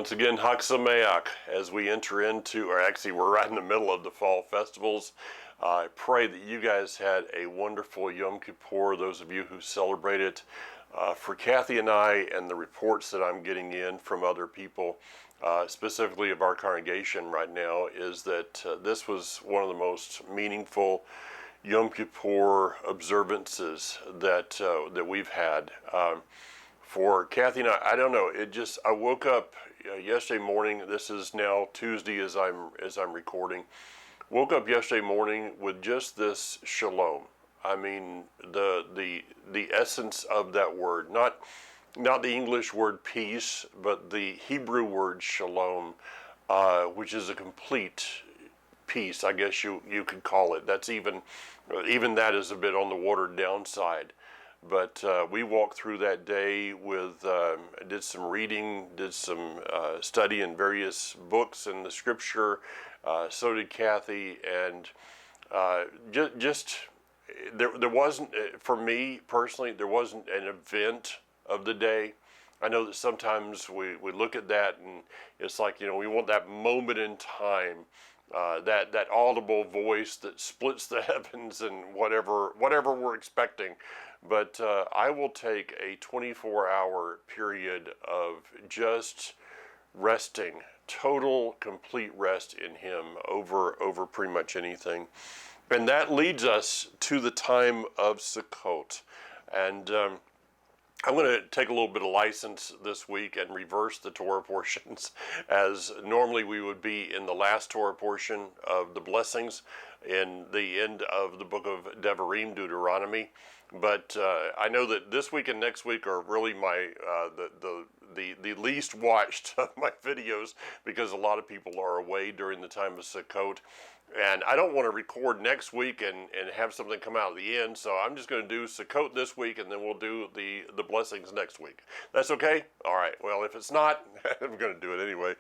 Once again, Chag Sameach, as we enter into, or actually we're right in the middle of the fall festivals. I pray that you guys had a wonderful Yom Kippur, those of you who celebrate it. For Kathy and I, and the reports that I'm getting in from other people, specifically of our congregation right now, is that this was one of the most meaningful Yom Kippur observances that we've had. For Kathy and I don't know. I woke up yesterday morning. This is now Tuesday as I'm recording. Woke up yesterday morning with just this shalom. I mean, the essence of that word, not the English word peace, but the Hebrew word shalom, which is a complete peace, I guess you could call it. That's even that is a bit on the watered down side. But we walked through that day with, did some reading, did some study in various books in the scripture. So did Kathy, and there wasn't, for me personally, there wasn't an event of the day. I know that sometimes we look at that and it's like, we want that moment in time, that audible voice that splits the heavens and whatever we're expecting. But I will take a 24-hour period of just resting, total, complete rest in Him over pretty much anything. And that leads us to the time of Sukkot. And I'm going to take a little bit of license this week and reverse the Torah portions, as normally we would be in the last Torah portion of the blessings in the end of the book of Devarim, Deuteronomy. But I know that this week and next week are really my the least watched of my videos, because a lot of people are away during the time of Sukkot. And I don't want to record next week and have something come out at the end, so I'm just going to do Sukkot this week, and then we'll do the blessings next week. That's okay? All right. Well, if it's not, I'm going to do it anyway.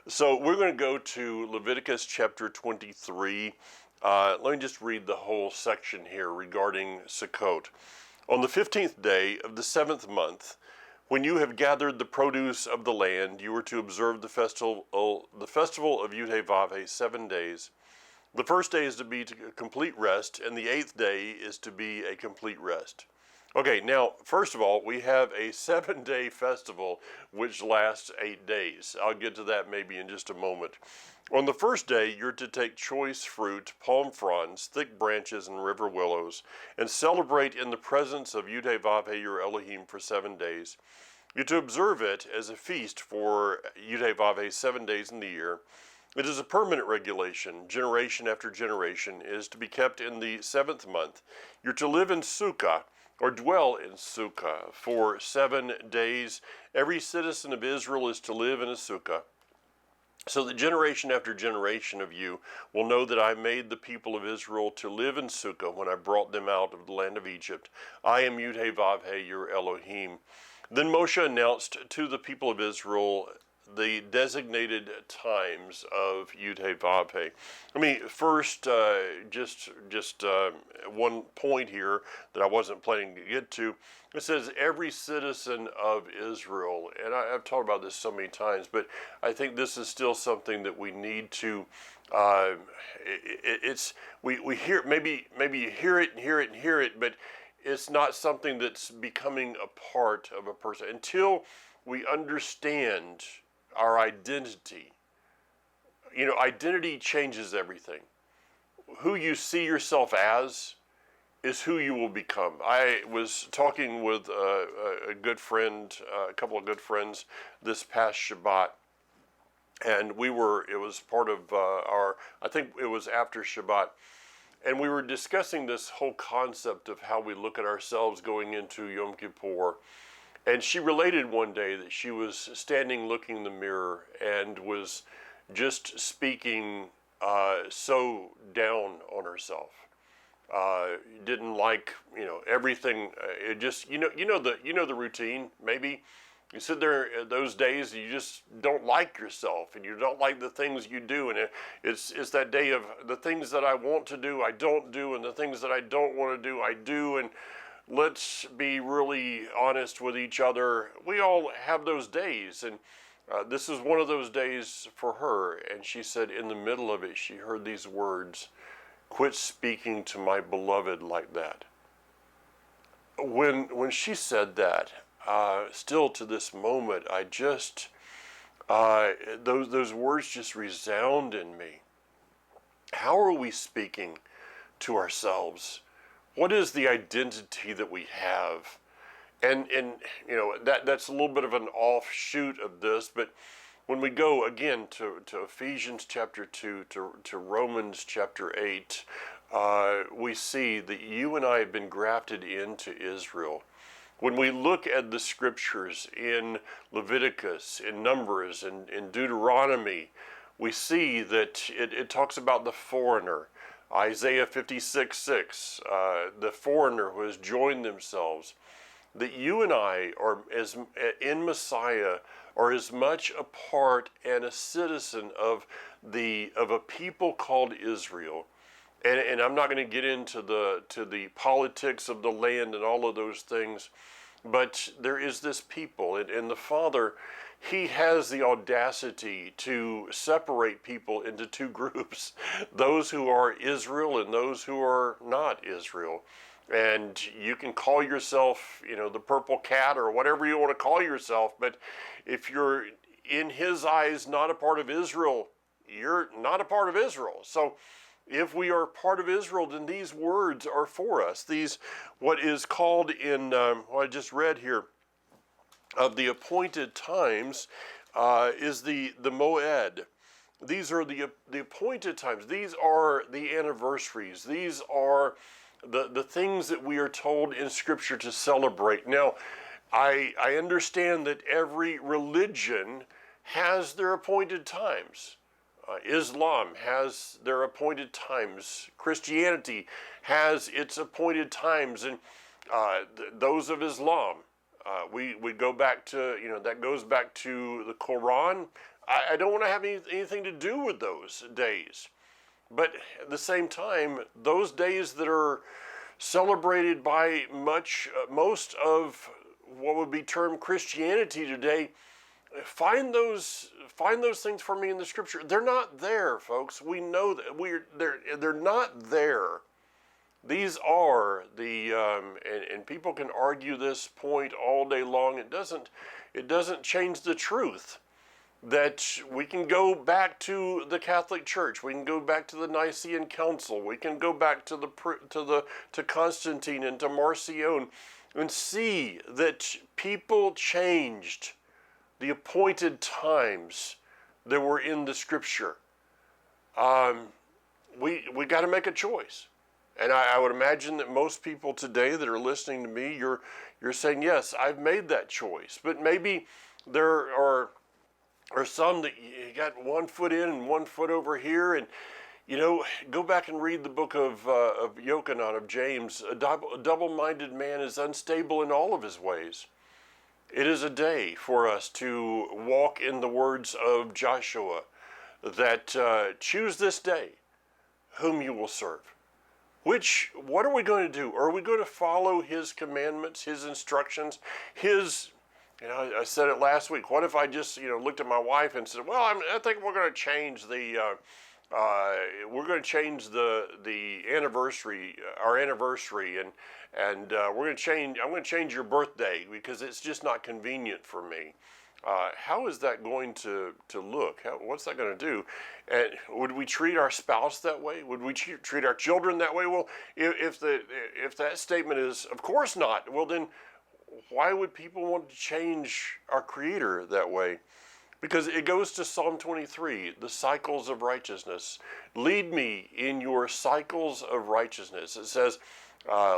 So we're going to go to Leviticus chapter 23. Let me just read the whole section here regarding Sukkot. On the 15th day of the 7th month, when you have gathered the produce of the land, you are to observe the festival of Yud-Heh-Vav-Heh 7 days. The first day is to be a complete rest, and the 8th day is to be a complete rest. Okay, now, first of all, we have a 7-day festival which lasts 8 days. I'll get to that maybe in just a moment. On the first day, you're to take choice fruit, palm fronds, thick branches, and river willows, and celebrate in the presence of Yud-Heh-Vav-Heh your Elohim for 7 days. You're to observe it as a feast for Yud-Heh-Vav-Heh 7 days in the year. It is a permanent regulation, generation after generation. It is to be kept in the 7th month. You're to live in Sukkah, or dwell in Sukkah, for 7 days. Every citizen of Israel is to live in a Sukkah, so that generation after generation of you will know that I made the people of Israel to live in Sukkah when I brought them out of the land of Egypt. I am Yud-Heh-Vav-Heh, your Elohim. Then Moshe announced to the people of Israel the designated times of Yud-Heh-Vav-Heh. Let me first just one point here that I wasn't planning to get to. It says every citizen of Israel, and I've talked about this so many times, but I think this is still something that we need to. We hear, maybe you hear it, but it's not something that's becoming a part of a person until we understand our identity. Identity changes everything. Who you see yourself as is who you will become. I was talking with a good friend, a couple of good friends this past Shabbat, and it was part of I think it was after Shabbat, and we were discussing this whole concept of how we look at ourselves going into Yom Kippur. And she related one day that she was standing looking in the mirror and was just speaking so down on herself. Didn't like, everything. It just, the routine. Maybe you sit there those days, you just don't like yourself, and you don't like the things you do, and it's that day of the things that I want to do, I don't do, and the things that I don't want to do, I do, and let's be really honest with each other. We all have those days, and This is one of those days for her, and she said in the middle of it, she heard these words, "Quit speaking to my beloved like that." When she said that, still to this moment, I just, those words just resound in me. How are we speaking to ourselves? What is the identity that we have? And you know, that's a little bit of an offshoot of this, but when we go again to Ephesians chapter 2, to Romans chapter 8, we see that you and I have been grafted into Israel. When we look at the scriptures in Leviticus, in Numbers, in Deuteronomy, we see that it talks about the foreigner. Isaiah 56:6, the foreigner who has joined themselves. That you and I are, as in Messiah, are as much a part and a citizen of a people called Israel. And I'm not going to get into the politics of the land and all of those things, but there is this people, and the Father, He has the audacity to separate people into two groups, those who are Israel and those who are not Israel. And you can call yourself, you know, the purple cat or whatever you want to call yourself, but if you're in His eyes not a part of Israel, you're not a part of Israel. So if we are part of Israel, then these words are for us. These, what is called in, what I just read here, of the appointed times, is the moed. These are the appointed times. These are the anniversaries. These are the things that we are told in Scripture to celebrate. Now, I understand that every religion has their appointed times. Islam has their appointed times. Christianity has its appointed times, and those of Islam, we go back to, you know, that goes back to the Quran. I don't want to have anything to do with those days. But at the same time, those days that are celebrated by most of what would be termed Christianity today, find those things for me in the Scripture. They're not there, folks. We know that they're not there. These are the and people can argue this point all day long. It doesn't change the truth that we can go back to the Catholic Church, we can go back to the Nicene Council, we can go back to Constantine and to Marcion, and see that people changed the appointed times that were in the Scripture. We got to make a choice, and I would imagine that most people today that are listening to me, you're saying, yes, I've made that choice, but maybe there are some that you got one foot in and one foot over here, and you know, go back and read the book of Yochanan, of James. A double-minded man is unstable in all of his ways. It is a day for us to walk in the words of Joshua, that choose this day whom you will serve. What are we going to do? Are we going to follow His commandments, His instructions, His... You know, I said it last week. What if I just, you know, looked at my wife and said, "Well, I think we're going to change the anniversary, our anniversary, and I'm going to change your birthday because it's just not convenient for me." How is that going to look? What's that going to do? And would we treat our spouse that way? Would we treat our children that way? Well, if that statement is, of course not, well then, why would people want to change our Creator that way? Because it goes to Psalm 23, the cycles of righteousness. Lead me in your cycles of righteousness. It says,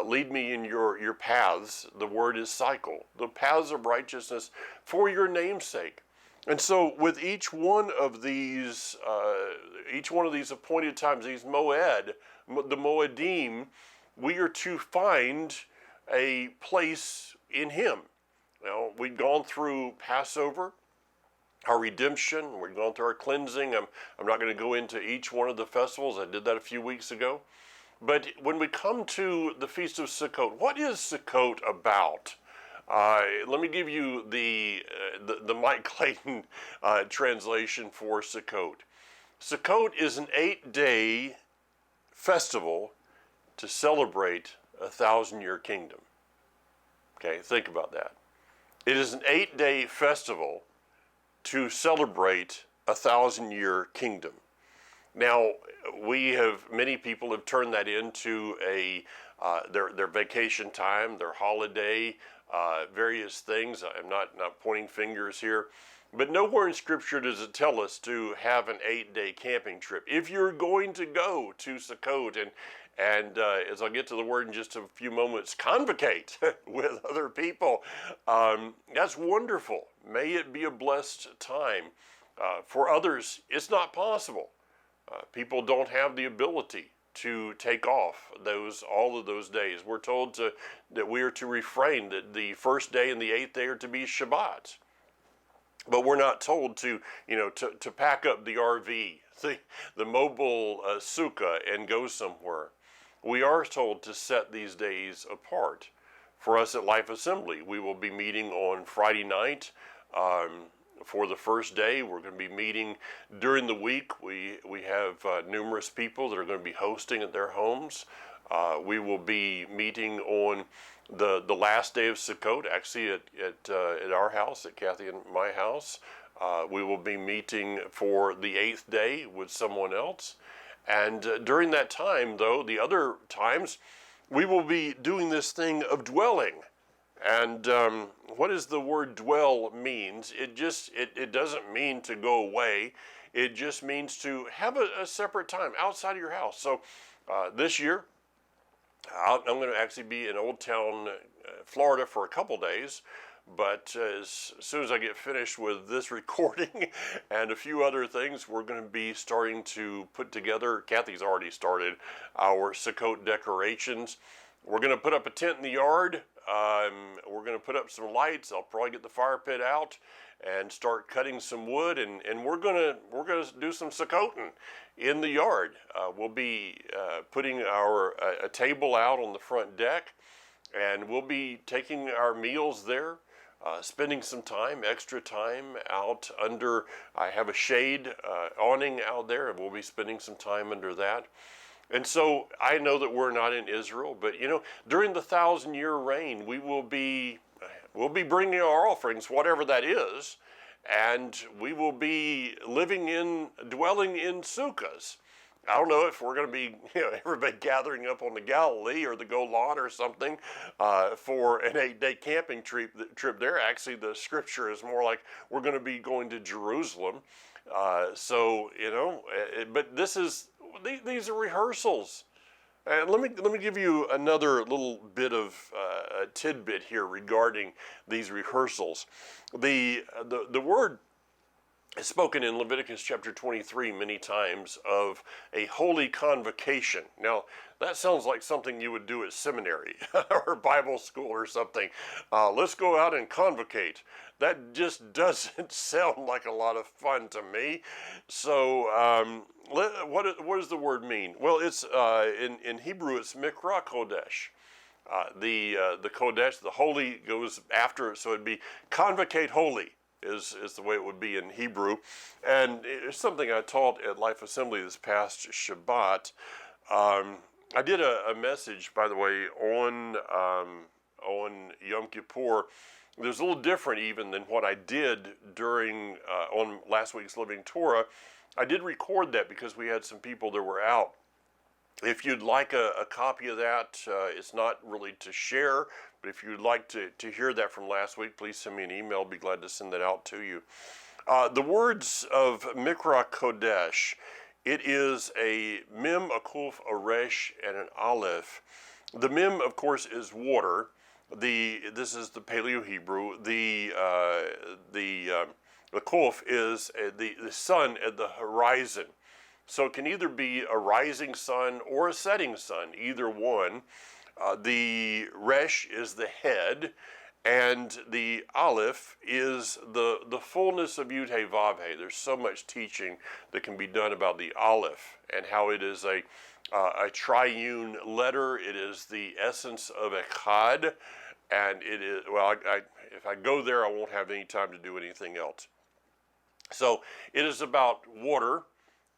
lead me in your paths. The word is cycle. The paths of righteousness for your name's sake. And so with each one of these appointed times, these moed, the moedim, we are to find a place in Him. Now, we've gone through Passover, our redemption, we've gone through our cleansing. I'm not going to go into each one of the festivals. I did that a few weeks ago. But when we come to the Feast of Sukkot, what is Sukkot about? Let me give you the Mike Clayton translation for Sukkot. Sukkot is an 8-day festival to celebrate a 1,000-year kingdom. Okay, think about that. It is an 8-day festival to celebrate a 1,000-year kingdom. Now, many people have turned that into their vacation time, their holiday, various things. I'm not pointing fingers here, but nowhere in Scripture does it tell us to have an 8-day camping trip. If you're going to go to Sukkot and as I'll get to the word in just a few moments, convocate with other people, that's wonderful. May it be a blessed time. For others, it's not possible. People don't have the ability to take off all of those days. We're told that we are to refrain, that the first day and the 8th day are to be Shabbat. But we're not told to pack up the RV, the mobile sukkah, and go somewhere. We are told to set these days apart. For us at Life Assembly, we will be meeting on Friday night. For the first day, we're going to be meeting during the week. We have numerous people that are going to be hosting at their homes. We will be meeting on the last day of Sukkot, actually at our house, at Kathy and my house. We will be meeting for the 8th day with someone else. And during that time, though, the other times, we will be doing this thing of dwelling. And what does the word dwell means? It doesn't mean to go away. It just means to have a separate time outside of your house. So this year, I'm going to actually be in Old Town, Florida for a couple days. But as soon as I get finished with this recording and a few other things, we're going to be starting to put together, Kathy's already started, our Sukkot decorations. We're going to put up a tent in the yard. We're going to put up some lights. I'll probably get the fire pit out and start cutting some wood, and we're going to do some Sukkoting in the yard. We'll be putting a table out on the front deck, and we'll be taking our meals there. Spending some extra time out under, I have a shade awning out there, and we'll be spending some time under that. And so I know that we're not in Israel, but during the 1,000-year reign, we'll be bringing our offerings, whatever that is, and we will be dwelling in sukkahs. I don't know if we're going to be, everybody gathering up on the Galilee or the Golan or something for an 8-day camping trip there. Actually, the scripture is more like we're going to be going to Jerusalem. But these are rehearsals. And let me give you another little bit of a tidbit here regarding these rehearsals. The word is spoken in Leviticus chapter 23 many times of a holy convocation. Now, that sounds like something you would do at seminary or Bible school or something. Let's go out and convocate. That just doesn't sound like a lot of fun to me. So, what does the word mean? Well, it's in Hebrew, it's mikra kodesh. The kodesh, the holy, goes after, so it'd be convocate holy. Is the way it would be in Hebrew. And it's something I taught at Life Assembly this past Shabbat. I did a message, by the way, on Yom Kippur. It was a little different even than what I did on last week's Living Torah. I did record that because we had some people that were out. If you'd like a copy of that, it's not really to share, but if you'd like to hear that from last week, please send me an email. I'll be glad to send that out to you. The words of Mikra Kodesh, it is a mem, a kuf, a resh, and an aleph. The mem, of course, is water. This is the Paleo-Hebrew. The kuf is the sun at the horizon. So it can either be a rising sun or a setting sun, either one. The resh is the head, and the aleph is the fullness of Yud He Vav He. There's so much teaching that can be done about the aleph and how it is a triune letter. It is the essence of Echad, And it is, well, if I go there, I won't have any time to do anything else. So it is about water.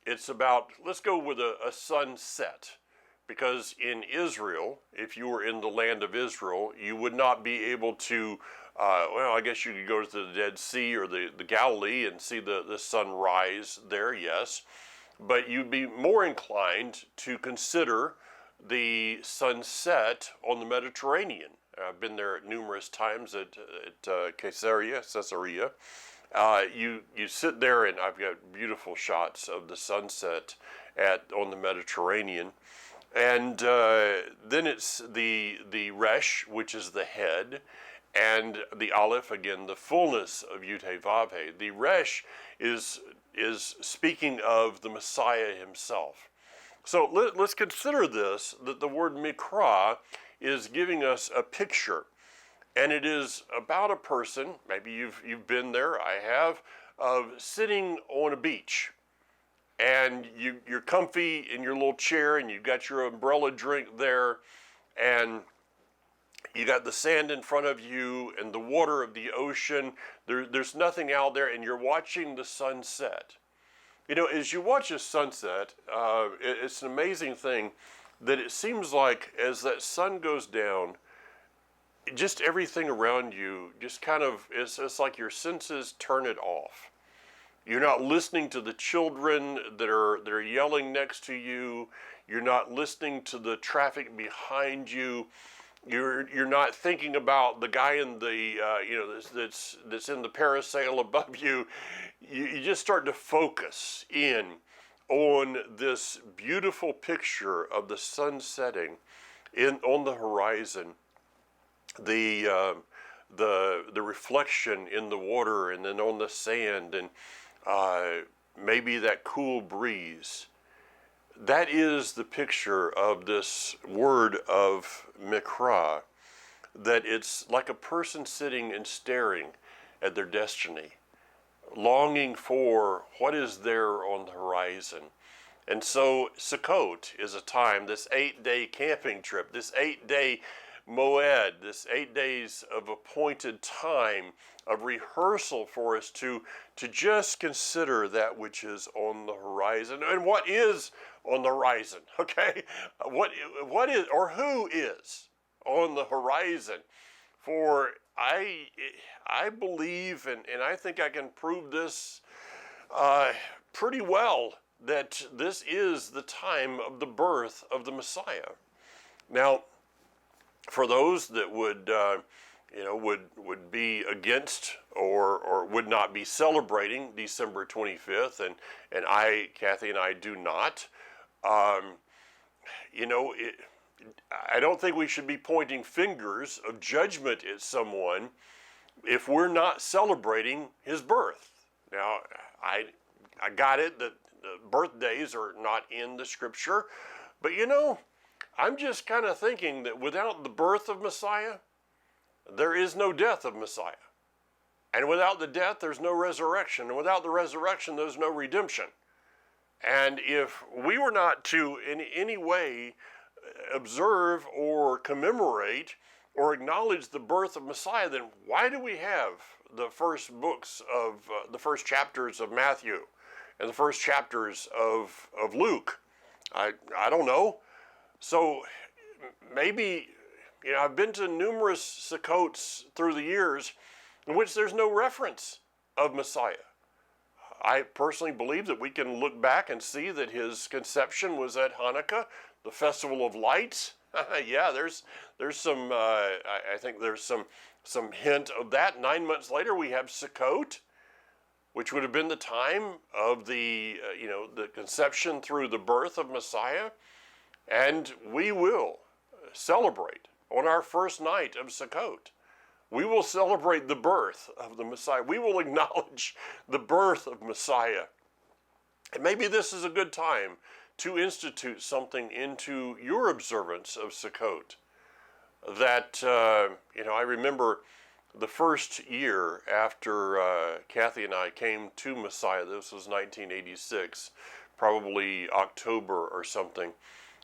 It's about, let's go with a sunset. Because in Israel, if you were in the land of Israel, you would not be able to, well, I guess you could go to the Dead Sea or the Galilee and see the sun rise there, yes. But you'd be more inclined to consider the sunset on the Mediterranean. I've been there numerous times at Caesarea. You sit there, and I've got beautiful shots of the sunset on the Mediterranean. And then it's the resh, which is the head, and the aleph, again, the fullness of Yud-Heh-Vav-Heh. The resh is speaking of the Messiah himself. So let's consider this, that the word mikra is giving us a picture. And it is about a person, maybe you've been there, I have, of sitting on a beach. And you're comfy in your little chair, and you've got your umbrella drink there, and you got the sand in front of you and the water of the ocean. There's nothing out there, and you're watching the sunset. You know, as you watch a sunset, it's an amazing thing that it seems like as that sun goes down, just everything around you just kind of, it's like your senses turn it off. You're not listening to the children that are yelling next to you. You're not listening to the traffic behind you. You're not thinking about the guy in the that's in the parasail above you. You just start to focus in on this beautiful picture of the sun setting on the horizon. The reflection in the water, and then on the sand, and maybe that cool breeze. That is the picture of this word of mikra, that it's like a person sitting and staring at their destiny, longing for what is there on the horizon. And so Sukkot is a time, this 8-day camping trip, this 8-day moed, this 8 days of appointed time of rehearsal for us to just consider that which is on the horizon. And what is on the horizon, okay? What is, or who is on the horizon? For I believe, and I think I can prove this pretty well, that this is the time of the birth of the Messiah. Now, for those that would be against or would not be celebrating December 25th, and Kathy and I do not, I don't think we should be pointing fingers of judgment at someone if we're not celebrating his birth. Now, I got it that the birthdays are not in the scripture, but I'm just kind of thinking that without the birth of Messiah, there is no death of Messiah. And without the death, there's no resurrection. And without the resurrection, there's no redemption. And if we were not to in any way observe or commemorate or acknowledge the birth of Messiah, then why do we have the first books of the first chapters of Matthew and the first chapters of Luke? I don't know. So maybe, I've been to numerous Sukkots through the years in which there's no reference of Messiah. I personally believe that we can look back and see that his conception was at Hanukkah, the Festival of Lights. Yeah, there's some, I think there's some hint of that. 9 months later, we have Sukkot, which would have been the time of the conception through the birth of Messiah. And we will celebrate on our first night of Sukkot. We will celebrate the birth of the Messiah. We will acknowledge the birth of Messiah. And maybe this is a good time to institute something into your observance of Sukkot. That, I remember the first year after Kathy and I came to Messiah, this was 1986, probably October or something.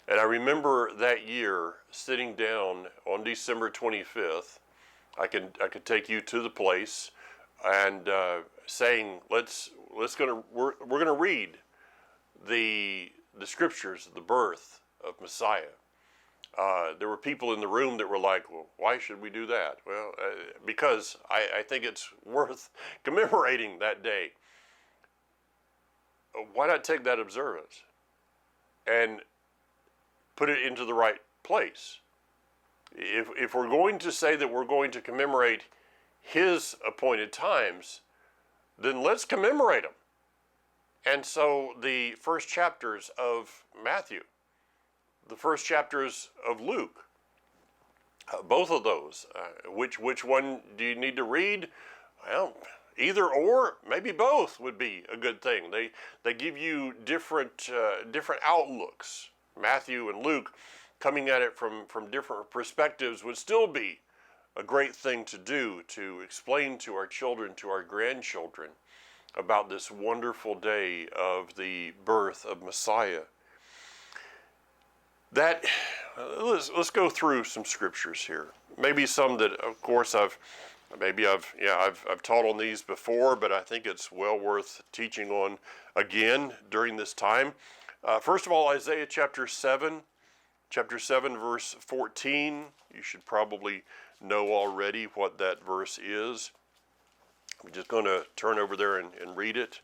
And I remember that year sitting down on December 25th I could take you to the place and saying, we're gonna read the scriptures of the birth of Messiah. There were people in the room that were like, well, why should we do that? Well, because I think it's worth commemorating that day. Why not take that observance and put it into the right place? If we're going to say that we're going to commemorate his appointed times, then let's commemorate them. And so the first chapters of Matthew, the first chapters of Luke, both of those, which one do you need to read? Well, either or, maybe both would be a good thing. They give you different outlooks. Matthew and Luke, coming at it from different perspectives, would still be a great thing to do, to explain to our children, to our grandchildren, about this wonderful day of the birth of Messiah. Let's go through some scriptures here. Maybe some that, of course, I've taught on these before, but I think it's well worth teaching on again during this time. First of all, Isaiah chapter 7, verse 14. You should probably know already what that verse is. I'm just going to turn over there and read it.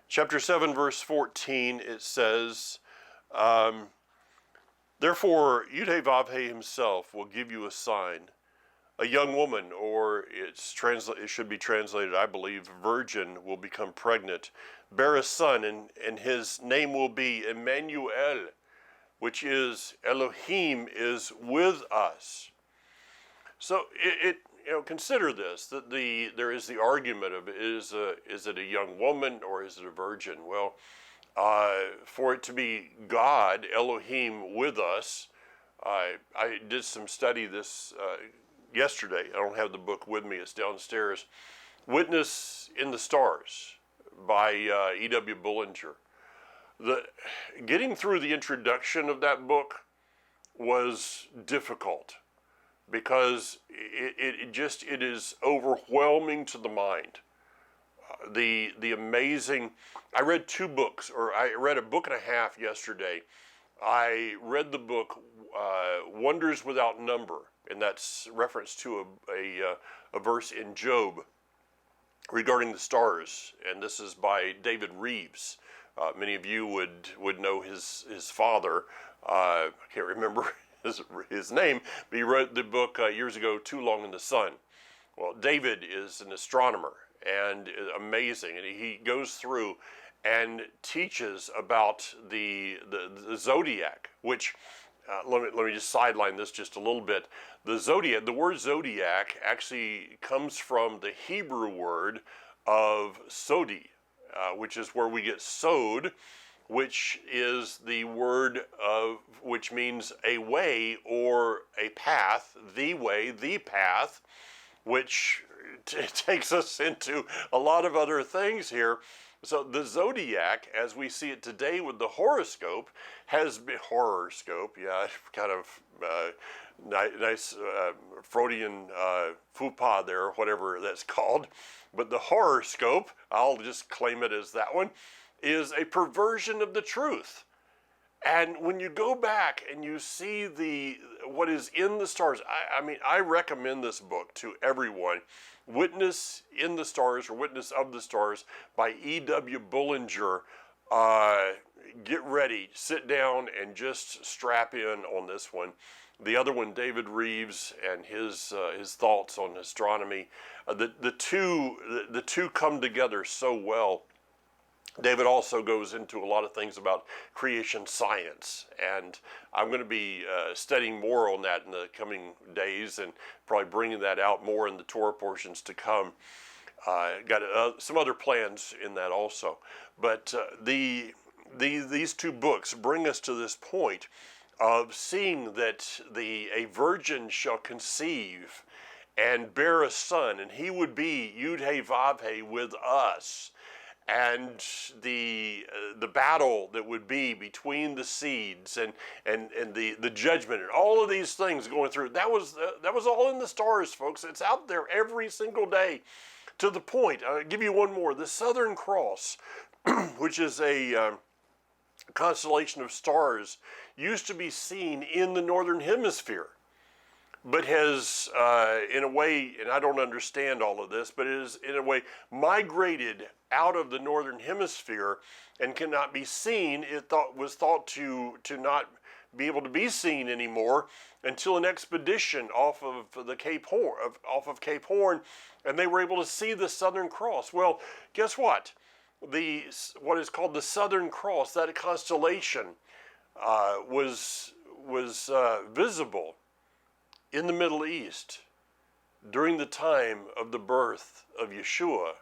Chapter 7, verse 14, it says, Therefore, Yud-Heh-Vav-Heh himself will give you a sign. A young woman, or it should be translated, I believe, virgin, will become pregnant, bear a son, and his name will be Emmanuel, which is Elohim is with us. So consider this, that there is the argument of is it a young woman or is it a virgin? Well, for it to be God, Elohim, with us, I did some study this yesterday. I don't have the book with me, it's downstairs. Witness in the Stars by E.W. Bullinger. Getting through the introduction of that book was difficult because it is overwhelming to the mind. The amazing, I read 2 books, or I read a book and a half yesterday. I read the book Wonders Without Number, and that's reference to a verse in Job regarding the stars, and this is by David Reeves. Many of you would know his father. I can't remember his name, but he wrote the book years ago, Too Long in the Sun. Well, David is an astronomer and amazing, and he goes through and teaches about the zodiac, which let me just sideline this just a little bit. The zodiac, the word zodiac actually comes from the Hebrew word of sodi, which is where we get sod, which is the word which means a way or a path, the way, the path, which takes us into a lot of other things here. So the zodiac, as we see it today with the horoscope, has been yeah, kind of nice Freudian faux pas there, or whatever that's called. But the horoscope, I'll just claim it as that one, is a perversion of the truth. And when you go back and you see what is in the stars, I recommend this book to everyone. Witness in the Stars, or Witness of the Stars by E.W. Bullinger. Get ready, sit down, and just strap in on this one. The other one, David Reeves and his thoughts on astronomy. The two come together so well. David also goes into a lot of things about creation science, and I'm going to be studying more on that in the coming days and probably bringing that out more in the Torah portions to come. Got some other plans in that also. But these 2 books bring us to this point of seeing that a virgin shall conceive and bear a son, and he would be Yud-Heh-Vav-Heh with us. and the battle that would be between the seeds and the judgment and all of these things going through. That was all in the stars, folks. It's out there every single day. To the point, I'll give you one more. The Southern Cross, which is a constellation of stars, used to be seen in the northern hemisphere, but has, in a way, and I don't understand all of this, but it is in a way migrated out of the northern hemisphere and cannot be seen. It was thought to not be able to be seen anymore until an expedition off of Cape Horn, and they were able to see the Southern Cross. Well, guess what? What is called the Southern Cross, that constellation, was visible in the Middle East during the time of the birth of Yeshua,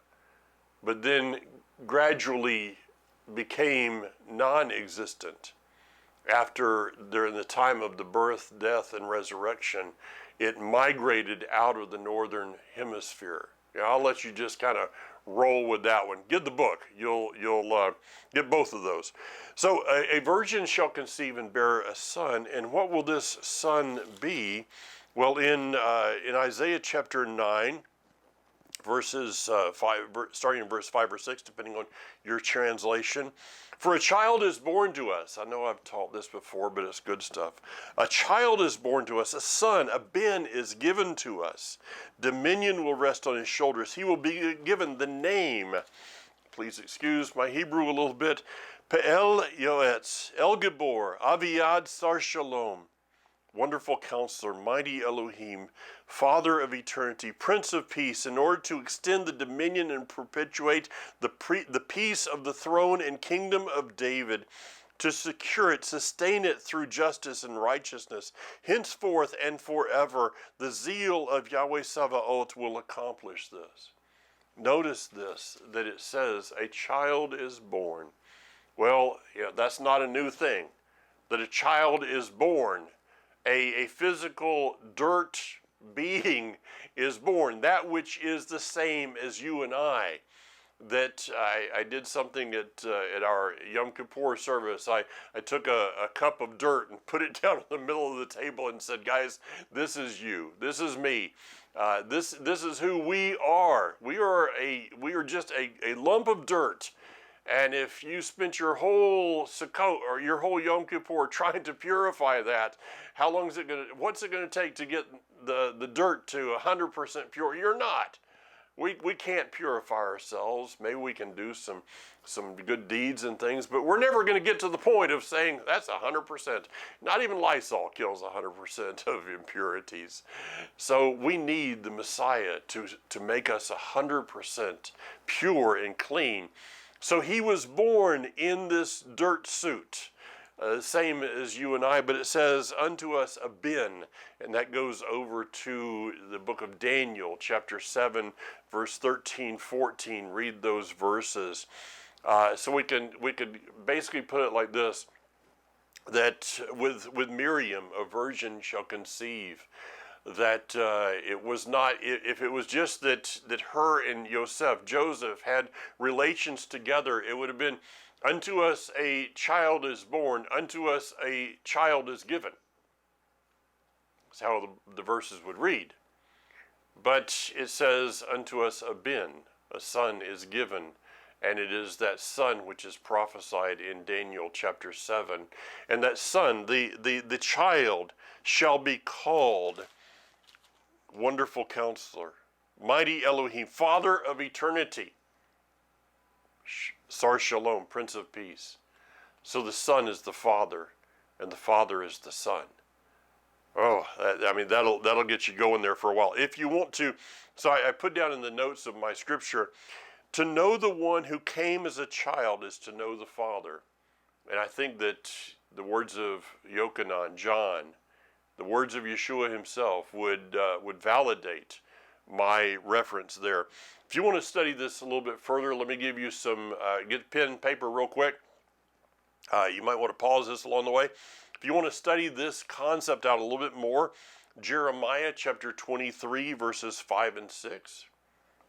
but then gradually became non-existent after, during the time of the birth, death, and resurrection. It migrated out of the northern hemisphere. I'll let you just kind of roll with that one. Get the book. You'll get both of those. So a virgin shall conceive and bear a son, and what will this son be? Well, in Isaiah chapter 9, verses 5, starting in verse 5 or 6, depending on your translation. For a child is born to us. I know I've taught this before, but it's good stuff. A child is born to us, a son, a ben is given to us. Dominion will rest on his shoulders. He will be given the name, please excuse my Hebrew a little bit, Pe'el Yoetz, El Gibor, Aviad Sar Shalom. Wonderful Counselor, Mighty Elohim, Father of Eternity, Prince of Peace, in order to extend the dominion and perpetuate the peace of the throne and kingdom of David, to secure it, sustain it through justice and righteousness. Henceforth and forever, the zeal of Yahweh Sabaoth will accomplish this. Notice this, that it says, a child is born. Well, that's not a new thing, that a child is born. A physical dirt being is born, that which is the same as you and I. That I did something at our Yom Kippur service. I took a cup of dirt and put it down in the middle of the table and said, guys, this is you. This is me. This is who we are. We are just a lump of dirt. And if you spent your whole Sukkot or your whole Yom Kippur trying to purify that, what's it going to take to get the dirt to 100% pure? You're not. We can't purify ourselves. Maybe we can do some good deeds and things, but we're never going to get to the point of saying that's 100%. Not even Lysol kills 100% of impurities. So we need the Messiah to make us 100% pure and clean. So he was born in this dirt suit, same as you and I, but it says, unto us a ben, and that goes over to the book of Daniel, chapter 7, verse 13, 14. Read those verses. So we could basically put it like this, that with Miriam, a virgin shall conceive. That it was not, if it was just that her and Joseph had relations together, it would have been, unto us a child is born, unto us a child is given. That's how the verses would read. But it says, unto us a ben, a son is given, and it is that son which is prophesied in Daniel chapter 7. And that son, the child, shall be called Wonderful Counselor, Mighty Elohim, Father of Eternity, Sar Shalom, Prince of Peace. So the Son is the Father, and the Father is the Son. Oh, that'll get you going there for a while. If you want to, so I put down in the notes of my scripture, to know the one who came as a child is to know the Father. And I think that the words of Yochanan, John, the words of Yeshua himself would validate my reference there. If you want to study this a little bit further, let me give you some, get pen and paper real quick. You might want to pause this along the way. If you want to study this concept out a little bit more, Jeremiah chapter 23, verses 5 and 6.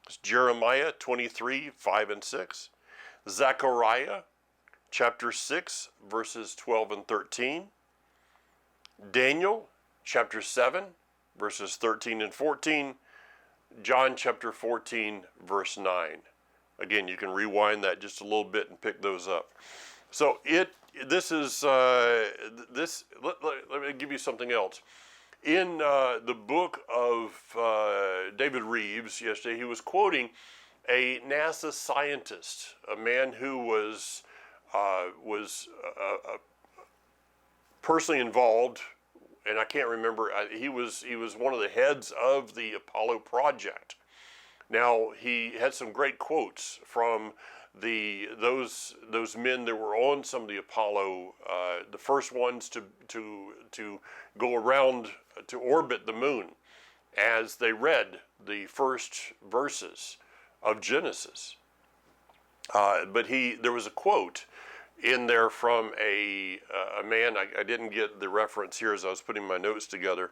It's Jeremiah 23, 5 and 6. Zechariah chapter 6, verses 12 and 13. Daniel chapter 7, verses 13 and 14. John chapter 14, verse 9. Again, you can rewind that just a little bit and pick those up. So let me give you something else. In the book of David Reeves yesterday, he was quoting a NASA scientist, a man who was personally involved, and I can't remember. He was one of the heads of the Apollo project. Now, he had some great quotes from those men that were on some of the Apollo, the first ones to go around to orbit the moon, as they read the first verses of Genesis. But there was a quote in there from a man. I didn't get the reference here as I was putting my notes together,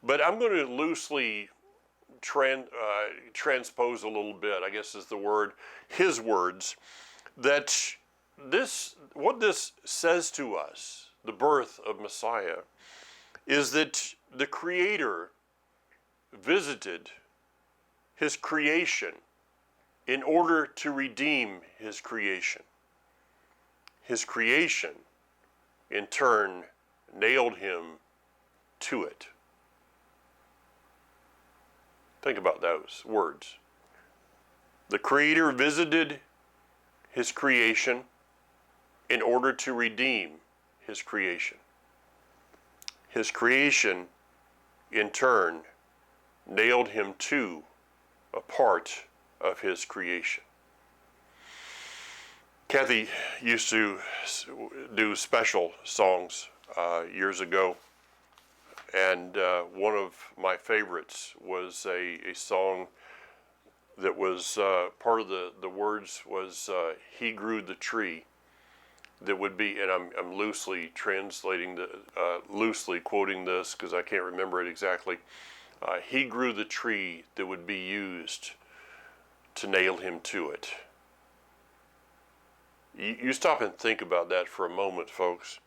but I'm going to loosely transpose a little bit, I guess is the word, his words, that what this says to us, the birth of Messiah, is that the Creator visited his creation in order to redeem his creation. His creation, in turn, nailed him to it. Think about those words. The Creator visited his creation in order to redeem his creation. His creation, in turn, nailed him to a part of his creation. Kathy used to do special songs years ago, and one of my favorites was a song that was part of the words was "He grew the tree." That would be, and I'm loosely translating loosely quoting this because I can't remember it exactly. He grew the tree that would be used to nail him to it. You stop and think about that for a moment, folks.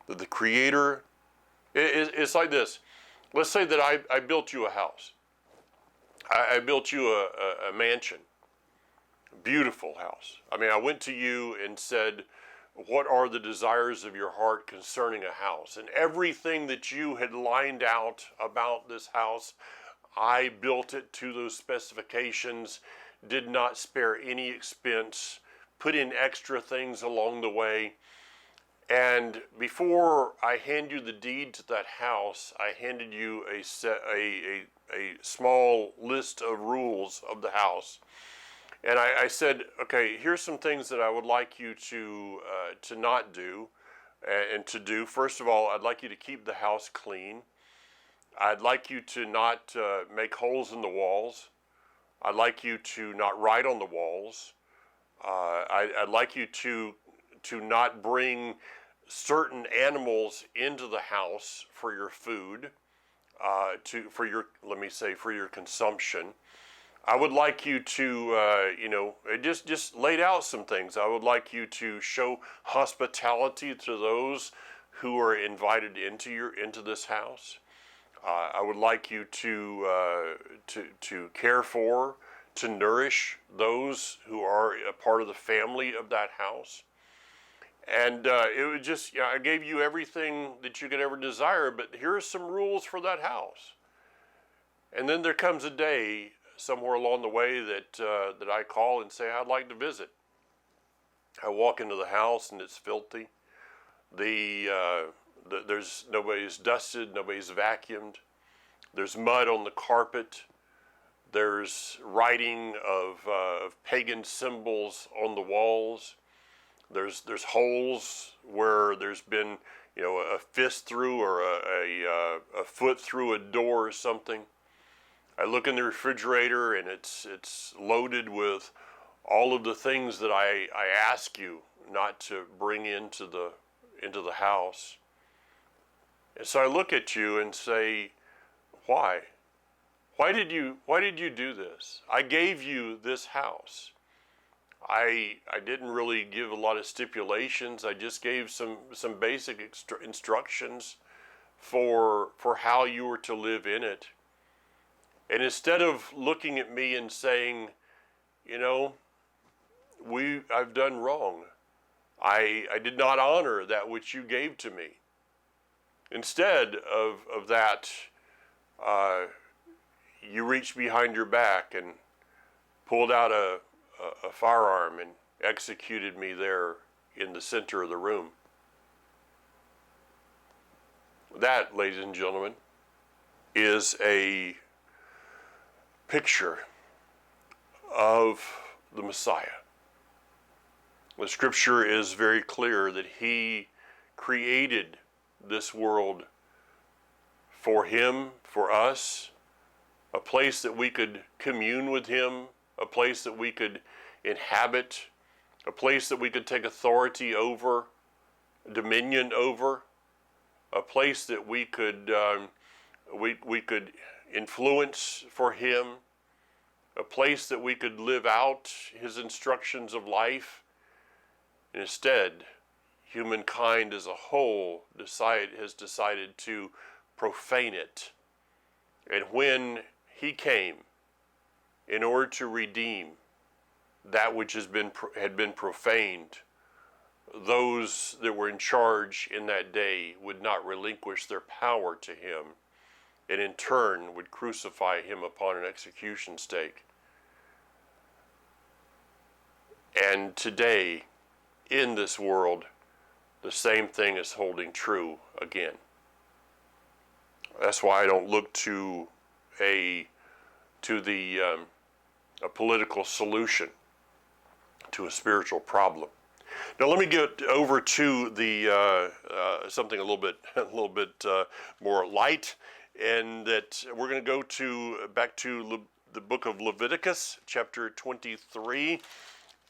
That the Creator, it's like this. Let's say that I built you a house. I built you a mansion, beautiful house. I mean, I went to you and said, what are the desires of your heart concerning a house? And everything that you had lined out about this house, I built it to those specifications, did not spare any expense, put in extra things along the way. And before I hand you the deed to that house, I handed you a small list of rules of the house. And I said, okay, here's some things that I would like you to not do and to do. First of all, I'd like you to keep the house clean. I'd like you to not make holes in the walls. I'd like you to not write on the walls. I'd like you to not bring certain animals into the house for your food, for your consumption. I would like you to, just laid out some things. I would like you to show hospitality to those who are invited into this house. I would like you to care for, to nourish those who are a part of the family of that house. And it was just, I gave you everything that you could ever desire, but here are some rules for that house. And then there comes a day somewhere along the way that I call and say, I'd like to visit. I walk into the house and it's filthy. There's nobody's dusted, nobody's vacuumed. There's mud on the carpet. There's writing of pagan symbols on the walls. There's holes where there's been, a fist through or a foot through a door or something. I look in the refrigerator and it's loaded with all of the things that I ask you not to bring into the house. And so I look at you and say, why? Why did you do this? I gave you this house. I didn't really give a lot of stipulations. I just gave some basic instructions for how you were to live in it. And instead of looking at me and saying, you know, I've done wrong. I did not honor that which you gave to me. Instead of that, you reached behind your back and pulled out a firearm and executed me there in the center of the room. That, ladies and gentlemen, is a picture of the Messiah. The scripture is very clear that he created this world for him, for us, a place that we could commune with him, a place that we could inhabit, a place that we could take authority over, dominion over, a place that we could we could influence for him, a place that we could live out his instructions of life. And instead, humankind as a whole has decided to profane it. And when he came in order to redeem that which had been profaned, those that were in charge in that day would not relinquish their power to him, and in turn would crucify him upon an execution stake. And today, in this world, the same thing is holding true again. That's why I don't look to a political solution to a spiritual problem. Now let me get over to the something a little bit more light, and that we're going to go back to the book of Leviticus, chapter 23,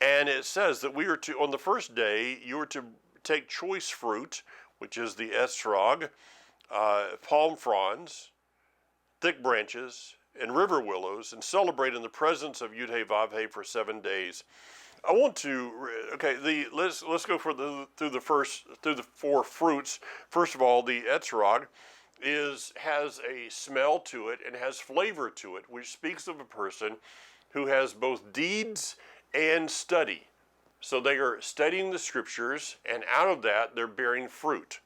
and it says that we are to, on the first day, you are to take choice fruit, which is the estrog, palm fronds, thick branches, and river willows, and celebrate in the presence of Yud-Heh-Vav-Heh for 7 days. I want to, let's go through the four fruits. First of all, the etrog has a smell to it and has flavor to it, which speaks of a person who has both deeds and study. So they are studying the scriptures, and out of that they're bearing fruit.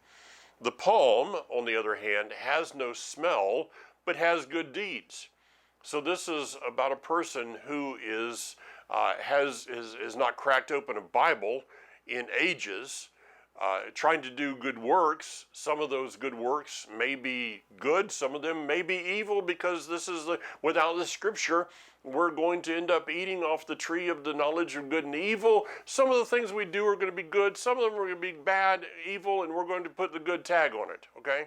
The palm, on the other hand, has no smell, but has good deeds. So this is about a person who has not cracked open a Bible in ages, trying to do good works. Some of those good works may be good, some of them may be evil, because without the scripture, we're going to end up eating off the tree of the knowledge of good and evil. Some of the things we do are going to be good, some of them are going to be bad, evil, and we're going to put the good tag on it, okay?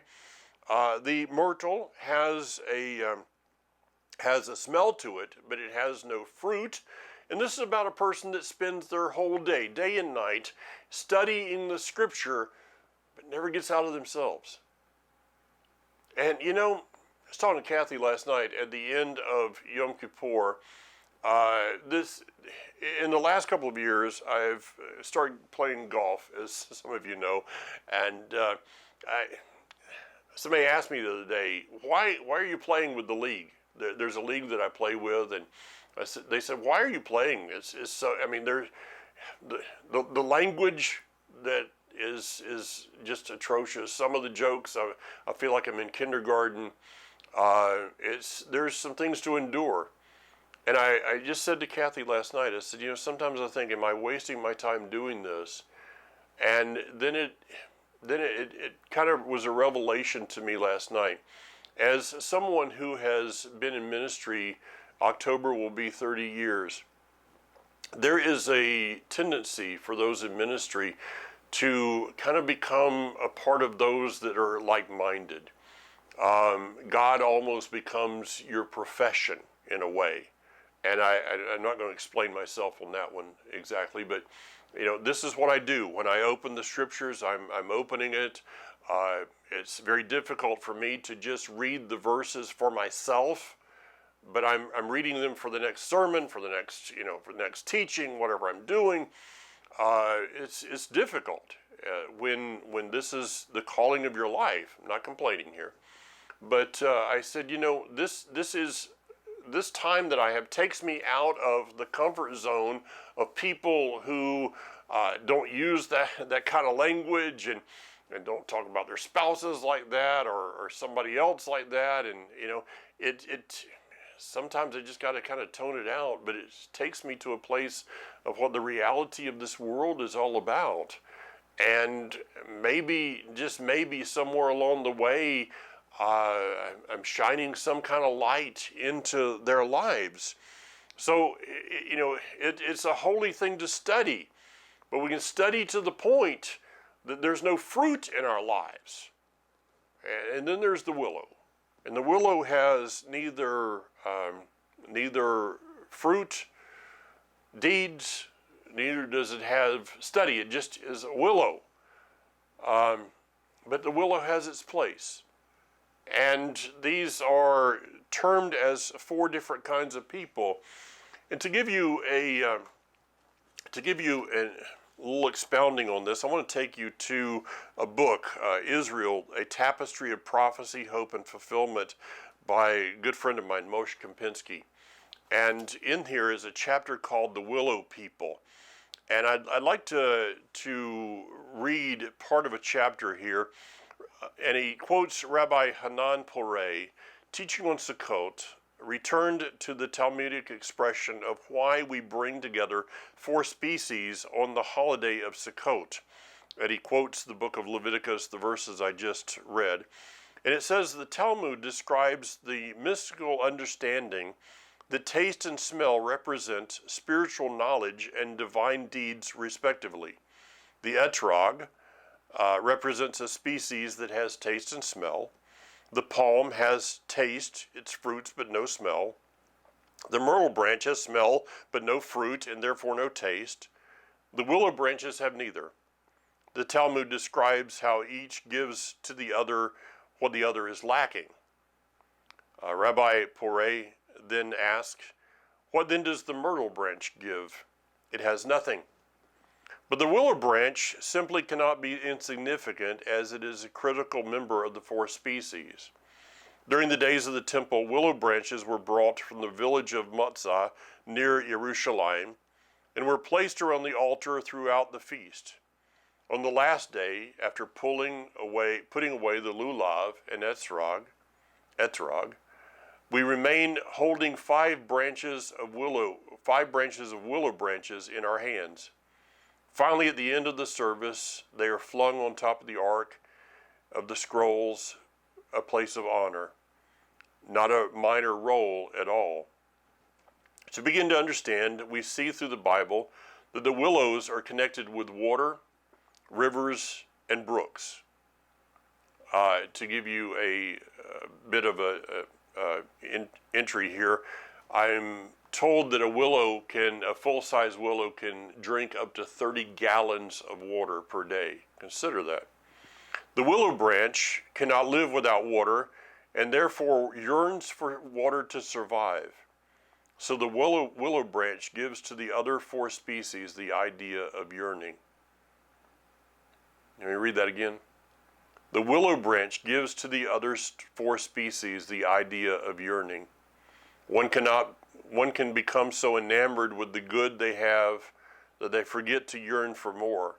The myrtle has a smell to it, but it has no fruit. And this is about a person that spends their whole day and night, studying the scripture, but never gets out of themselves. And I was talking to Kathy last night at the end of Yom Kippur. In the last couple of years, I've started playing golf, as some of you know, and somebody asked me the other day, why are you playing with the league? There's a league that I play with, and they said, why are you playing? It's so, there's the language that is just atrocious. Some of the jokes, I feel like I'm in kindergarten. There's some things to endure. And I just said to Kathy last night, I said, sometimes I think, am I wasting my time doing this? And then it kind of was a revelation to me last night. As someone who has been in ministry, October will be 30 years. There is a tendency for those in ministry to kind of become a part of those that are like-minded. God almost becomes your profession in a way. And I'm not going to explain myself on that one exactly, but this is what I do. When I open the scriptures, I'm opening it. It's very difficult for me to just read the verses for myself, but I'm reading them for the next sermon, for the next for the next teaching, whatever I'm doing. It's difficult when this is the calling of your life. I'm not complaining here, but I said, this time that I have takes me out of the comfort zone of people who don't use that kind of language and don't talk about their spouses like that or somebody else like that. And it sometimes I just got to kind of tone it out, but it takes me to a place of what the reality of this world is all about. And maybe, just maybe, somewhere along the way, I'm shining some kind of light into their lives. So, it's a holy thing to study, but we can study to the point that there's no fruit in our lives. And then there's the willow. And the willow has neither fruit, deeds, neither does it have study. It just is a willow. But the willow has its place. And these are termed as 4 different kinds of people. And to give you a little expounding on this, I want to take you to a book, Israel, A Tapestry of Prophecy, Hope, and Fulfillment, by a good friend of mine, Moshe Kempinski. And in here is a chapter called The Willow People. And I'd like to read part of a chapter here. And he quotes Rabbi Hanan Porei, teaching on Sukkot, returned to the Talmudic expression of why we bring together 4 species on the holiday of Sukkot. And he quotes the book of Leviticus, the verses I just read. And it says, the Talmud describes the mystical understanding that taste and smell represent spiritual knowledge and divine deeds respectively. The etrog represents a species that has taste and smell. The palm has taste, its fruits, but no smell. The myrtle branch has smell, but no fruit, and therefore no taste. The willow branches have neither. The Talmud describes how each gives to the other what the other is lacking. Rabbi Porei then asks, what then does the myrtle branch give? It has nothing. But the willow branch simply cannot be insignificant, as it is a critical member of the 4 species. During the days of the temple, willow branches were brought from the village of Matzah near Jerusalem and were placed around the altar throughout the feast. On the last day, after putting away the lulav and etrog, we remain holding 5 branches of willow branches in our hands. Finally, at the end of the service, they are flung on top of the Ark of the Scrolls, a place of honor. Not a minor role at all. To begin to understand, we see through the Bible that the willows are connected with water, rivers, and brooks. To give you a bit of entry here, I'm told that a full-size willow can drink up to 30 gallons of water per day. Consider that. The willow branch cannot live without water and therefore yearns for water to survive. So the willow branch gives to the other 4 species the idea of yearning. Let me read that again. The willow branch gives to the other 4 species the idea of yearning. One can become so enamored with the good they have that they forget to yearn for more.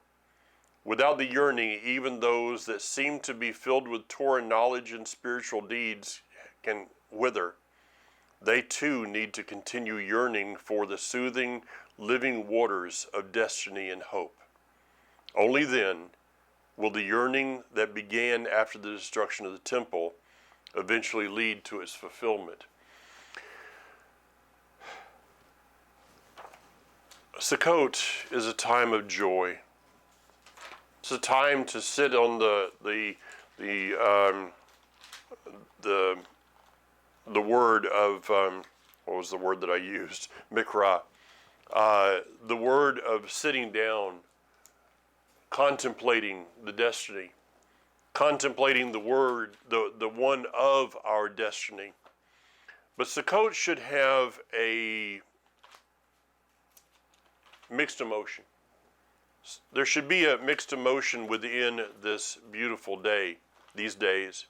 Without the yearning, even those that seem to be filled with Torah knowledge and spiritual deeds can wither. They too need to continue yearning for the soothing, living waters of destiny and hope. Only then will the yearning that began after the destruction of the temple eventually lead to its fulfillment. Sukkot is a time of joy. It's a time to sit on the word of what was the word that I used? Mikra. The word of sitting down, contemplating the destiny, contemplating the word, the one of our destiny. But Sukkot should have a mixed emotion. There should be a mixed emotion within this beautiful day, these days.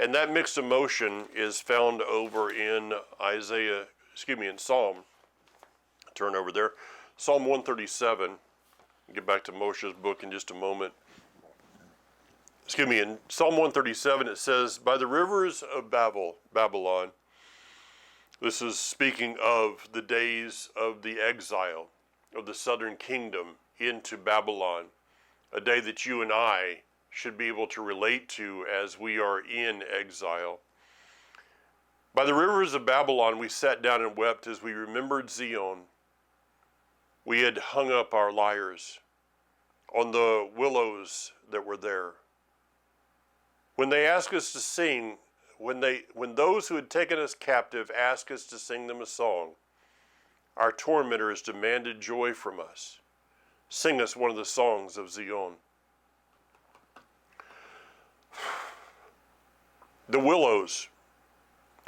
And that mixed emotion is found over in in Psalm. Turn over there. Psalm 137. Get back to Moshe's book in just a moment. In Psalm 137 it says, by the rivers of Babylon, this is speaking of the days of the exile of the southern kingdom into Babylon, a day that you and I should be able to relate to as we are in exile. By the rivers of Babylon we sat down and wept as we remembered Zion. We had hung up our lyres on the willows that were there. When they asked us to sing, when those who had taken us captive asked us to sing them a song, our tormentors demanded joy from us. Sing us one of the songs of Zion. The willows.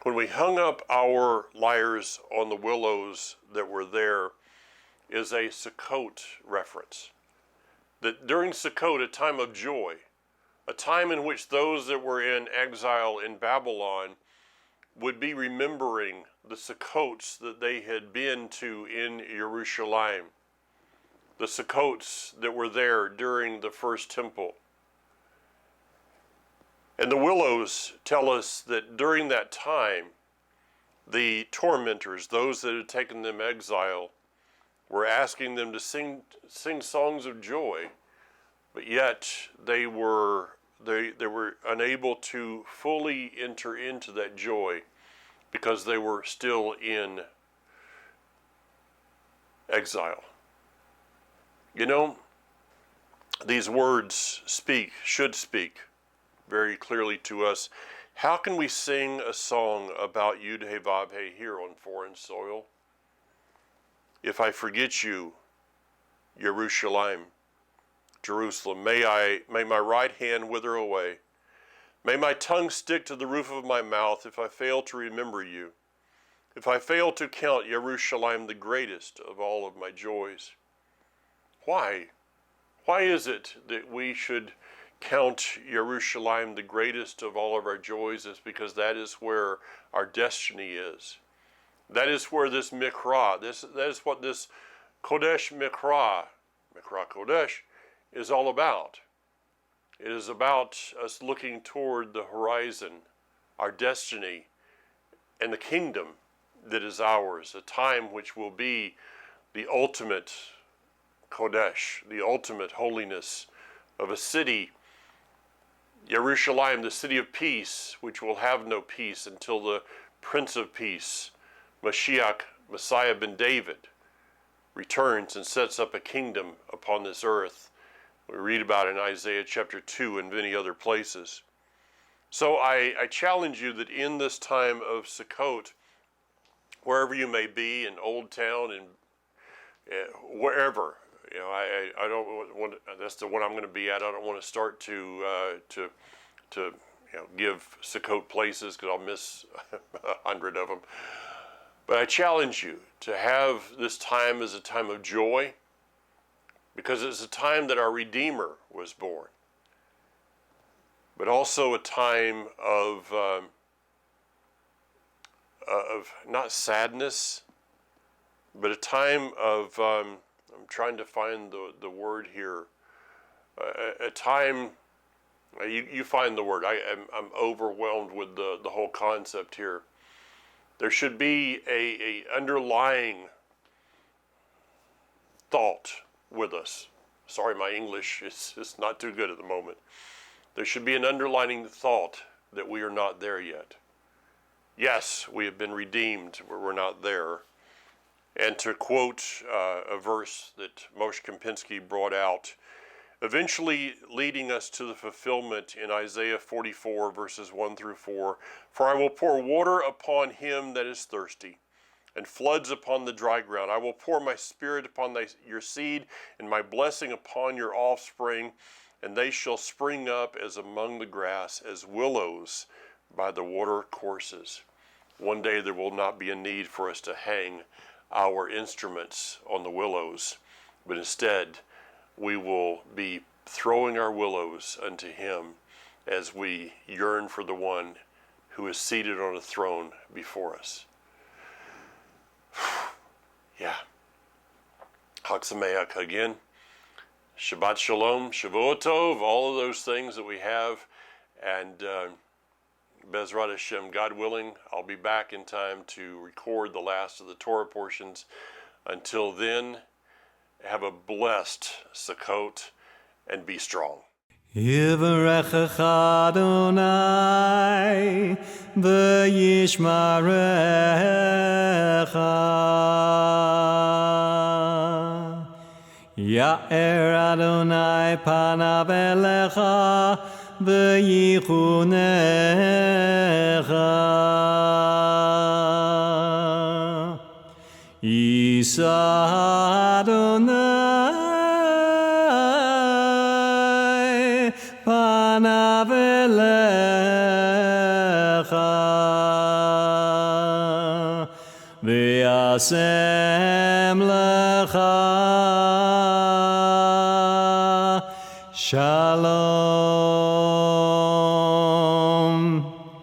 When we hung up our lyres on the willows that were there is a Sukkot reference. That during Sukkot, a time of joy, a time in which those that were in exile in Babylon would be remembering the Sukkots that they had been to in Jerusalem, the Sukkots that were there during the first temple. And the willows tell us that during that time, the tormentors, those that had taken them exile, were asking them to sing songs of joy, but yet they were unable to fully enter into that joy because they were still in exile. You know, these words should speak very clearly to us. How can we sing a song about Yud-Heh-Vav-Heh here on foreign soil? If I forget you, Jerusalem, may my right hand wither away. May my tongue stick to the roof of my mouth if I fail to remember you. If I fail to count Jerusalem the greatest of all of my joys. Why? Why is it that we should count Jerusalem the greatest of all of our joys? It's because that is where our destiny is. That is where this Mikra, that is what this Kodesh Mikra Kodesh, is all about. It is about us looking toward the horizon, our destiny, and the kingdom that is ours, a time which will be the ultimate Kodesh, the ultimate holiness of a city, Jerusalem, the city of peace, which will have no peace until the Prince of Peace, Mashiach, Messiah ben David, returns and sets up a kingdom upon this earth. We read about it in Isaiah chapter 2 and many other places. So I challenge you that in this time of Sukkot, wherever you may be, in Old Town and wherever, I don't want. That's the one I'm going to be at. I don't want to start to give Sukkot places because I'll miss 100 of them. But I challenge you to have this time as a time of joy, because it's a time that our Redeemer was born, but also a time of not sadness, but a time of, I'm trying to find the word here, a time, you find the word, I'm overwhelmed with the whole concept here. There should be a underlying thought with us. Sorry, my English is not too good at the moment. There should be an underlining thought that we are not there yet. Yes, we have been redeemed, but we're not there. And to quote a verse that Moshe Kempinski brought out, eventually leading us to the fulfillment in Isaiah 44, verses 1 through 4, for I will pour water upon him that is thirsty, and floods upon the dry ground. I will pour my spirit upon your seed, and my blessing upon your offspring, and they shall spring up as among the grass, as willows by the water courses. one day there will not be a need for us to hang our instruments on the willows, but instead we will be throwing our willows unto him as we yearn for the one who is seated on a throne before us. Yeah. Chag Sameach again. Shabbat Shalom, Shavuot Tov, all of those things that we have. And Bezrat Hashem, God willing, I'll be back in time to record the last of the Torah portions. Until then, have a blessed Sukkot and be strong. Yivarechecha Adonai v'yishmarecha. Ya'er Adonai panav elecha v'yichunecha. Yisa Adonai panav elecha v'yasem lecha shalom.